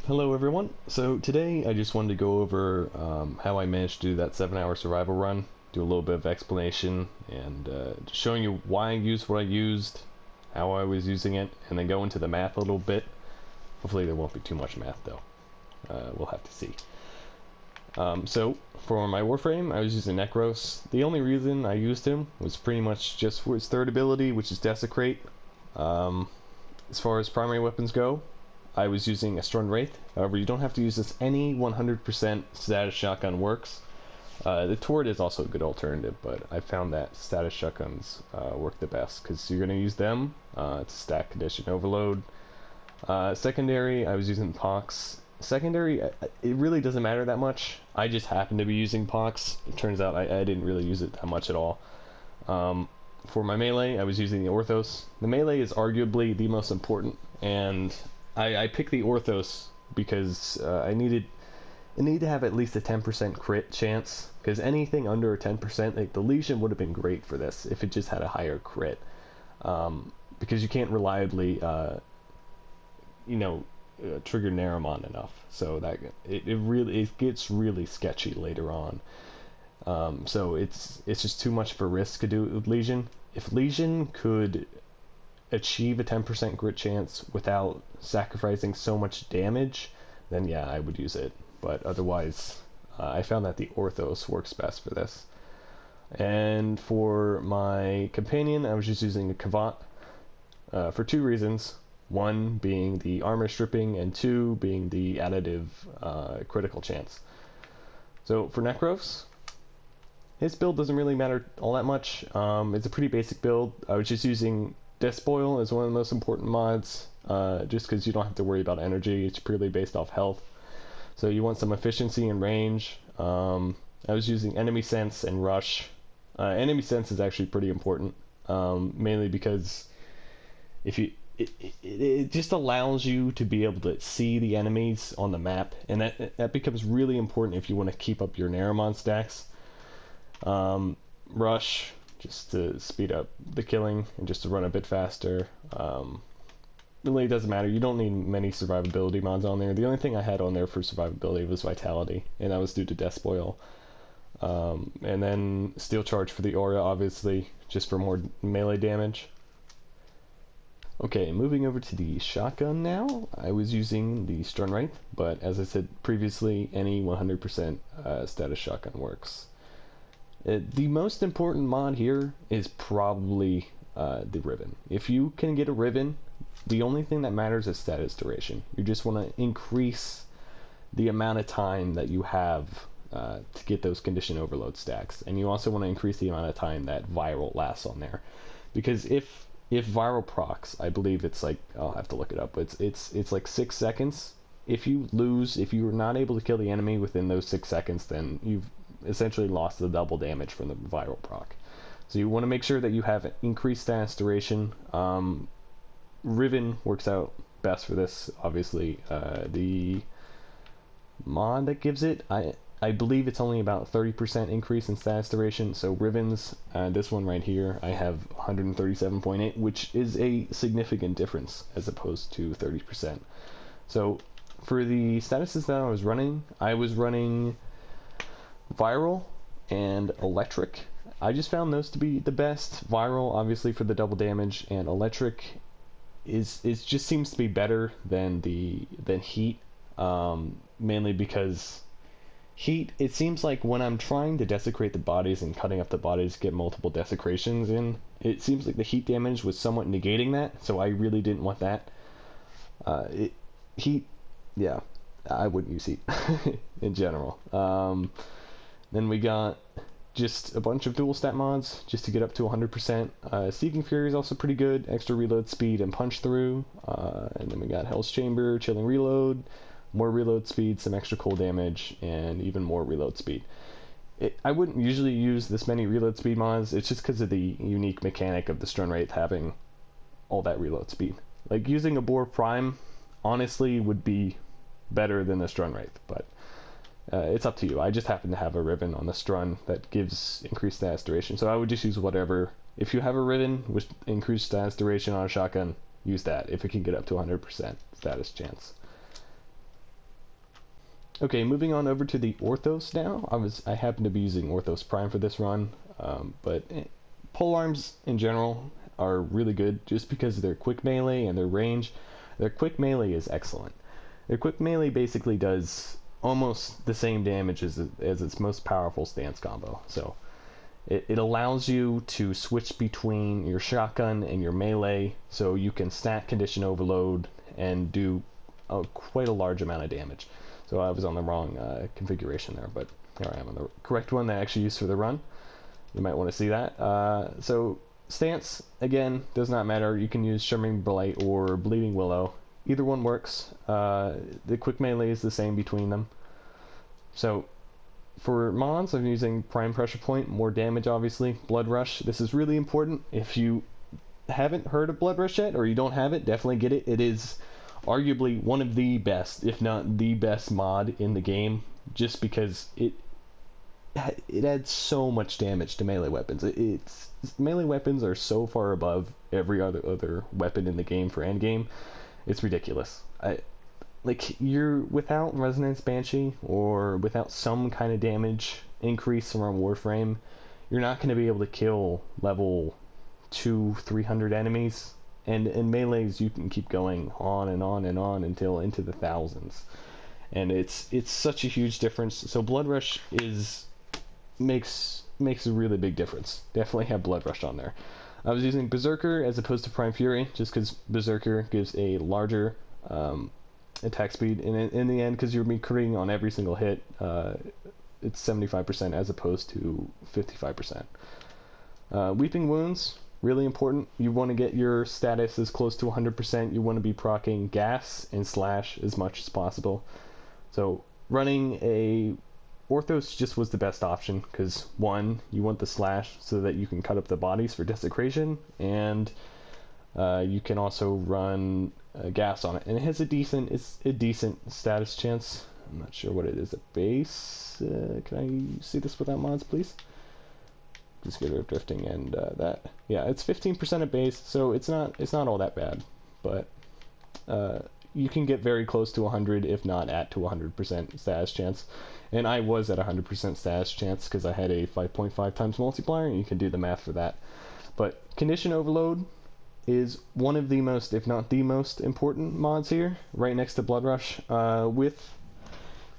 Hello everyone. So today I just wanted to go over how I managed to do that 7-hour survival run, do a little bit of explanation, and just showing you why I used what I used, how I was using it, and then go into the math a little bit. Hopefully there won't be too much math though. We'll have to see. So for my Warframe, I was using Nekros. The only reason I used him was pretty much just for his third ability, which is Desecrate. As far as primary weapons go, I was using a Strun Wraith. However, you don't have to use this. Any 100% status shotgun works. The turret is also a good alternative, but I found that status shotguns work the best because you're going to use them to stack condition overload. Secondary, I was using Pox. Secondary, it really doesn't matter that much. I just happened to be using Pox. It turns out I didn't really use it that much at all. For my melee, I was using the Orthos. The melee is arguably the most important, and I picked the Orthos because I needed to have at least a 10% crit chance, because anything under a 10%, like the Legion would have been great for this if it just had a higher crit, because you can't reliably trigger Naramon enough, so that it gets really sketchy later on. So it's just too much of a risk to do it with Legion. If Legion could achieve a 10% crit chance without sacrificing so much damage, then yeah, I would use it. But otherwise, I found that the Orthos works best for this. And for my companion, I was just using a Kavat for two reasons. One being the armor stripping, and two being the additive critical chance. So for Nekros, his build doesn't really matter all that much. It's a pretty basic build. I was just using Despoil as one of the most important mods, just because you don't have to worry about energy. It's purely based off health. So you want some efficiency and range. I was using Enemy Sense and Rush. Enemy Sense is actually pretty important, mainly because if you it just allows you to be able to see the enemies on the map, and that becomes really important if you want to keep up your Naramon stacks. Rush, just to speed up the killing and just to run a bit faster. Really doesn't matter. You don't need many survivability mods on there. The only thing I had on there for survivability was Vitality, and that was due to Despoil. And then Steel Charge for the Aura, obviously, just for more melee damage. Okay, moving over to the shotgun now. I was using the Strun Wraith, but as I said previously, any 100% status shotgun works. The most important mod here is probably the Ribbon. If you can get a Ribbon, the only thing that matters is status duration. You just want to increase the amount of time that you have to get those condition overload stacks, and you also want to increase the amount of time that viral lasts on there, because if viral procs, I believe it's like, I'll have to look it up, but it's like 6 seconds. If you are not able to kill the enemy within those 6 seconds, then you've essentially lost the double damage from the viral proc. So you want to make sure that you have increased status duration. Riven works out best for this, obviously. The mod that gives it, I believe it's only about 30% increase in status duration. So Riven's, this one right here, I have 137.8, which is a significant difference as opposed to 30%. So for the statuses that I was running Viral and Electric. I just found those to be the best. Viral, obviously, for the double damage, and Electric just seems to be better than Heat, mainly because Heat, it seems like when I'm trying to desecrate the bodies and cutting up the bodies to get multiple desecrations in, it seems like the Heat damage was somewhat negating that, so I really didn't want that. Heat, yeah, I wouldn't use Heat in general. Then we got just a bunch of dual stat mods just to get up to 100%. Seeking Fury is also pretty good, extra reload speed and punch through. And then we got Hell's Chamber, chilling reload, more reload speed, some extra cold damage, and even more reload speed. I wouldn't usually use this many reload speed mods. It's just because of the unique mechanic of the Strun Wraith having all that reload speed. Like using a Orthos Prime, honestly, would be better than the Strun Wraith, but it's up to you. I just happen to have a Ribbon on the Strun that gives increased status duration, so I would just use whatever. If you have a Ribbon with increased status duration on a shotgun, use that if it can get up to 100% status chance. Okay, moving on over to the Orthos now. I happen to be using Orthos Prime for this run, but polearms in general are really good just because of their quick melee and their range. Their quick melee is excellent. Their quick melee basically does almost the same damage as its most powerful stance combo. So it allows you to switch between your shotgun and your melee, so you can stack condition overload and do quite a large amount of damage. So I was on the wrong configuration there, but here I am on the correct one that I actually used for the run. You might want to see that. So stance, again, does not matter. You can use Shimmering Blight or Bleeding Willow. Either one works. The quick melee is the same between them. So for mods, I'm using Prime Pressure Point, more damage obviously. Blood Rush, this is really important. If you haven't heard of Blood Rush yet, or you don't have it, definitely get it. It is arguably one of the best, if not the best mod in the game, just because it adds so much damage to melee weapons. Melee weapons are so far above every other weapon in the game for endgame. It's ridiculous. You're without Resonance Banshee or without some kind of damage increase from Warframe, you're not going to be able to kill level 200-300 enemies. And in melees, you can keep going on and on and on until into the thousands, and it's such a huge difference. So Blood Rush makes a really big difference. Definitely have Blood Rush on there. I was using Berserker as opposed to Prime Fury, just because Berserker gives a larger attack speed, and in the end, because you're critting on every single hit, it's 75% as opposed to 55%. Weeping Wounds, really important. You want to get your status as close to 100%. You want to be proccing gas and slash as much as possible. So running a Orthos just was the best option, because one, you want the slash so that you can cut up the bodies for desecration, and you can also run gas on it, and it has a decent status chance. I'm not sure what it is at base. Can I see this without mods, please? Just get rid of drifting and that. Yeah, it's 15% at base, so it's not all that bad, but you can get very close to 100, if not at to 100% status chance. And I was at 100% status chance because I had a 5.5 times multiplier, and you can do the math for that. But Condition Overload is one of the most, if not the most important mods here, right next to Blood Rush. With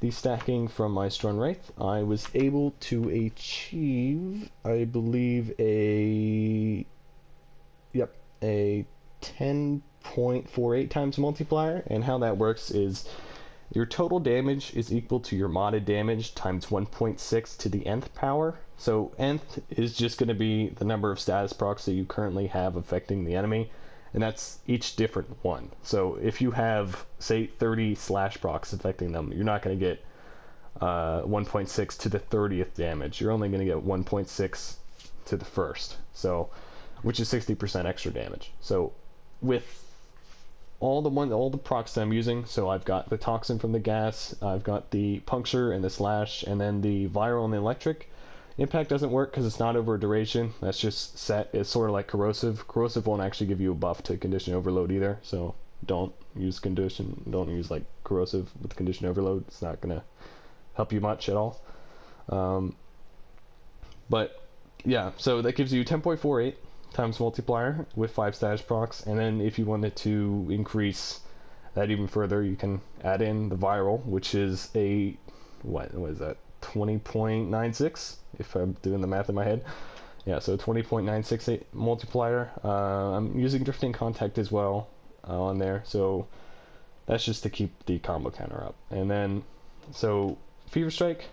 the stacking from my Strun Wraith, I was able to achieve, I believe, a 10.48 times multiplier. And how that works is your total damage is equal to your modded damage times 1.6 to the nth power. So nth is just going to be the number of status procs that you currently have affecting the enemy, and that's each different one. So if you have, say, 30 slash procs affecting them, you're not going to get 1.6 to the 30th damage. You're only going to get 1.6 to the first, so which is 60% extra damage. So with all the procs that I'm using, so I've got the toxin from the gas, I've got the puncture and the slash, and then the viral and the electric. Impact doesn't work because it's not over a duration. That's just set. It's sort of like corrosive. Corrosive won't actually give you a buff to condition overload either, so don't use like corrosive with condition overload. It's not gonna help you much at all. But yeah, so that gives you 10.48 times multiplier with 5 status procs, and then if you wanted to increase that even further, you can add in the viral, which is a what is that, 20.96 if I'm doing the math in my head. Yeah, so 20.968 multiplier. I'm using Drifting Contact as well on there, so that's just to keep the combo counter up. And then so Fever Strike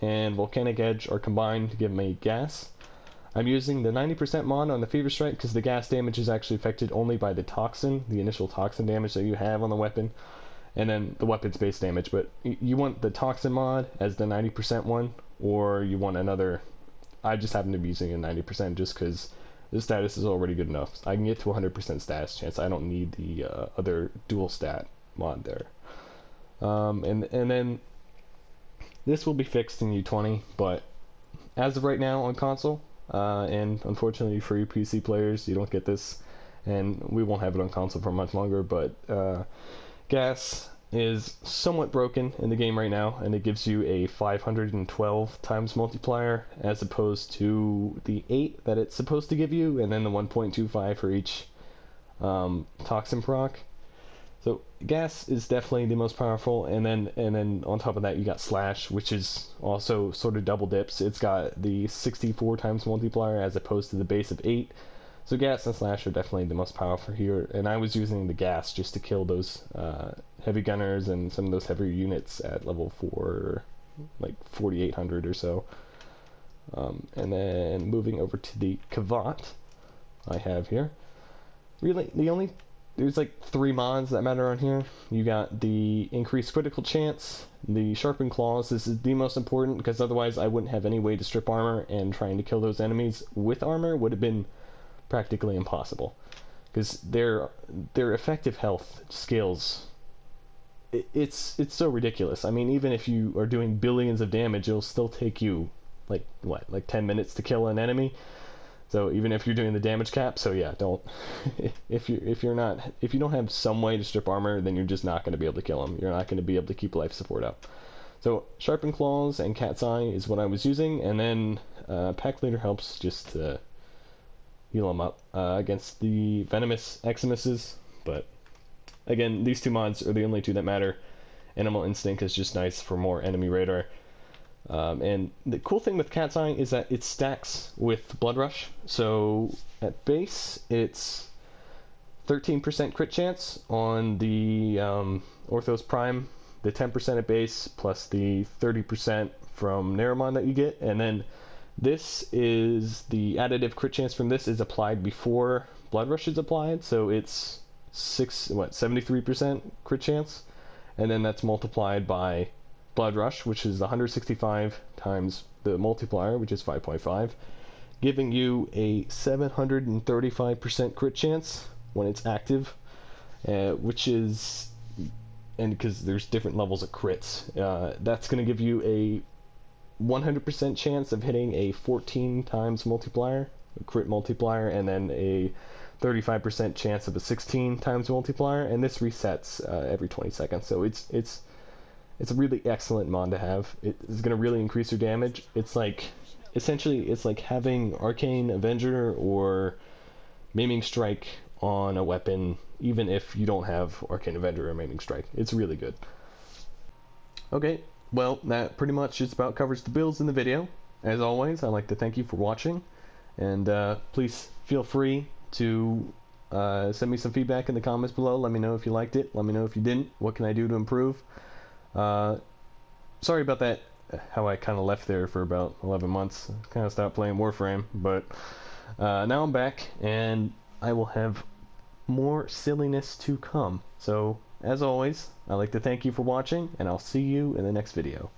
and Volcanic Edge are combined to give me gas. I'm using the 90% mod on the Fever Strike because the gas damage is actually affected only by the toxin, the initial toxin damage that you have on the weapon, and then the weapon's base damage. But you want the toxin mod as the 90% one, or you want another. I just happen to be using a 90% just because the status is already good enough. I can get to 100% status chance. I don't need the other dual stat mod there. And then this will be fixed in U20, but as of right now on console, and unfortunately for you PC players, you don't get this, and we won't have it on console for much longer, but gas is somewhat broken in the game right now, and it gives you a 512 times multiplier as opposed to the 8 that it's supposed to give you, and then the 1.25 for each toxin proc. So gas is definitely the most powerful, and then on top of that you got slash, which is also sort of double dips. It's got the 64 times multiplier as opposed to the base of 8. So gas and slash are definitely the most powerful here, and I was using the gas just to kill those heavy gunners and some of those heavier units at level 4, like 4800 or so. And then moving over to the Kavat I have here. Really, there's like 3 mods that matter on here. You got the increased critical chance, the sharpened claws. This is the most important because otherwise I wouldn't have any way to strip armor, and trying to kill those enemies with armor would have been practically impossible because their effective health scales. It's so ridiculous. I mean, even if you are doing billions of damage, it'll still take you like 10 minutes to kill an enemy. So even if you're doing the damage cap, so yeah, don't if you don't have some way to strip armor, then you're just not going to be able to kill them. You're not going to be able to keep life support up. So sharpened claws and cat's eye is what I was using, and then pack leader helps just to heal them up against the venomous Eximuses. But again, these 2 mods are the only 2 that matter. Animal Instinct is just nice for more enemy radar. And the cool thing with Cat's Eye is that it stacks with Blood Rush. So at base, it's 13% crit chance on the Orthos Prime, the 10% at base, plus the 30% from Neramon that you get, and then this is the additive crit chance from this is applied before Blood Rush is applied, so it's 73% crit chance, and then that's multiplied by Blood Rush, which is 165 times the multiplier, which is 5.5, giving you a 735% crit chance when it's active, which is, and because there's different levels of crits, that's going to give you a 100% chance of hitting a 14 times multiplier, a crit multiplier, and then a 35% chance of a 16 times multiplier, and this resets every 20 seconds. So it's a really excellent mod to have. It's going to really increase your damage. It's like, essentially, it's like having Arcane Avenger or Maiming Strike on a weapon, even if you don't have Arcane Avenger or Maiming Strike. It's really good. Okay. Well, that pretty much just about covers the builds in the video. As always, I'd like to thank you for watching, and please feel free to send me some feedback in the comments below. Let me know if you liked it. Let me know if you didn't. What can I do to improve? Sorry about that, how I kind of left there for about 11 months. Kind of stopped playing Warframe, but now I'm back, and I will have more silliness to come. So, as always, I'd like to thank you for watching, and I'll see you in the next video.